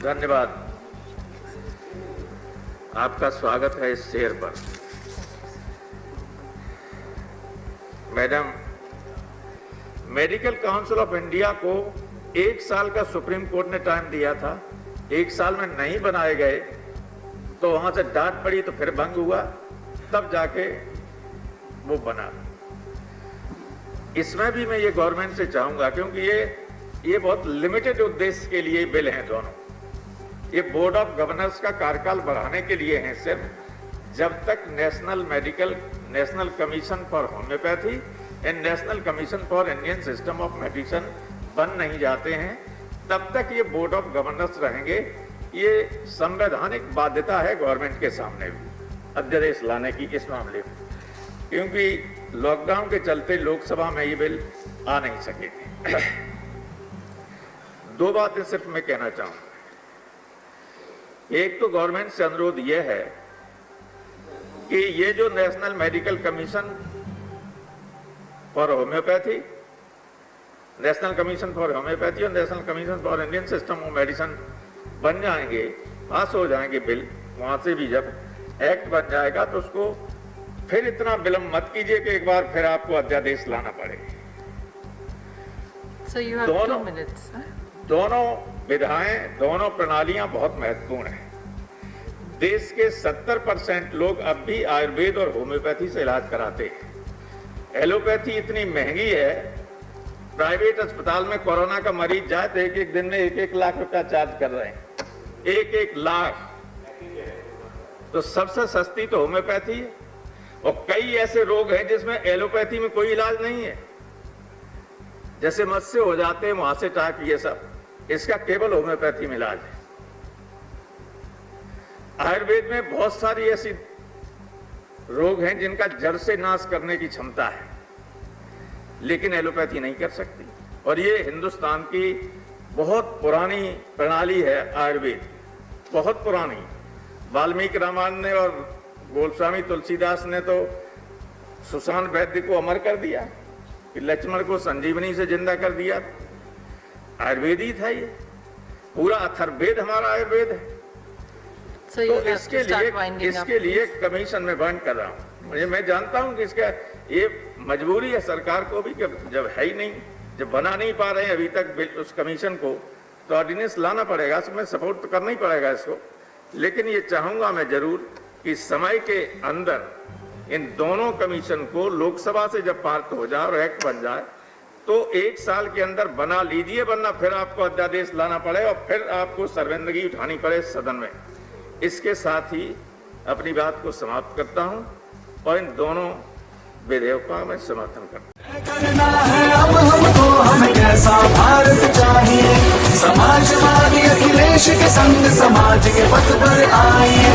धन्यवाद। आपका स्वागत है इस शेयर पर। Madam, medical council of India को 1 साल का सुप्रीम कोर्ट ने टाइम दिया था। 1 साल में नहीं बनाए गए तो वहां से डांट पड़ी, तो फिर भंग हुआ, तब जाके वो बना। इसमें भी मैं ये गवर्नमेंट से चाहूंगा, क्योंकि ये बहुत लिमिटेड उद्देश्य के लिए बिल हैं दोनों। ये बोर्ड ऑफ गवर्नर्स का कार्यकाल बढ़ाने के लिए हैं सिर्फ, जब तक national commission for homeopathy and national commission for Indian system of medicine बन नहीं जाते हैं, तब तक ये बोर्ड ऑफ गवर्नर्स रहेंगे। ये संवैधानिक बाध्यता है गवर्नमेंट के सामने भी अध्यादेश लाने की इस मामले में, क्योंकि लॉकडाउन के चलते लोकसभा में ये बिल आ नहीं सके थे। 2 बातें सिर्फ मैं कहना चाहूंगा। एक तो गवर्नमेंट से अनुरोध यह है कि ये जो national medical commission for homoeopathy, national commission for homoeopathy और national commission for Indian system of medicine बन जाएंगे, पास हो जाएंगे बिल, वहां से भी जब एक्ट बन जाएगा तो उसको फिर इतना विलंब मत कीजिए कि एक बार फिर आपको अध्यादेश लाना पड़े। So you have 2 minutes. दोनों विधाएं, दोनों प्रणालियां बहुत महत्वपूर्ण हैं। देश के 70% लोग अब भी आयुर्वेद और होम्योपैथी से इलाज कराते हैं। एलोपैथी इतनी महंगी है, प्राइवेट अस्पताल में कोरोना का मरीज जाए तो एक दिन में 1-1 लाख रुपया चार्ज कर रहे हैं। 1-1 लाख। तो सबसे सस्ती तो होम्योपैथी है, और कई ऐसे रोग हैं जिसमें एलोपैथी में कोई इलाज नहीं है, जैसे मत्स्य हो जाते हैं, वहां से टाक, ये सब, इसका केवल होम्योपैथी में इलाज है। आयुर्वेद में बहुत सारी ऐसी रोग हैं जिनका जड़ से नाश करने की क्षमता है, लेकिन एलोपैथी नहीं कर सकती। और ये हिंदुस्तान की बहुत पुरानी प्रणाली है आयुर्वेद, बहुत पुरानी। वाल्मीकि रामायण ने और गोस्वामी तुलसीदास ने तो सुशांत वैद्य को अमर कर दिया, कि लक्ष्मण को संजीवनी से जिंदा कर दिया। आयुर्वेद ही था ये, पूरा अथर्ववेद हमारा आयुर्वेद है। तो इसके लिए कमीशन में बंद कर रहा हूँ। मैं जानता हूँ कि इसका ये मजबूरी है सरकार को भी, कि जब है ही नहीं, जब बना नहीं पा रहे हैं अभी तक उस कमीशन को, तो ऑर्डिनेंस लाना पड़ेगा, इसमें सपोर्ट तो करना ही पड़ेगा इसको। लेकिन ये चाहूंगा मैं जरूर कि समय के अंदर इन दोनों कमीशन को लोकसभा से जब पारित हो जाए और एक्ट बन जाए तो 1 साल के अंदर बना लीजिए, वरना फिर आपको अध्यादेश लाना पड़े और फिर आपको शर्मिंदगी उठानी पड़े सदन में। इसके साथ ही अपनी बात को समाप्त करता हूं और इन दोनों विधेयकों का मैं समर्थन करता हूं। करना है अब हमको, हमें कैसा भारत चाहिए, समाजवादी अखिलेश के संग समाज के पथ पर आइए।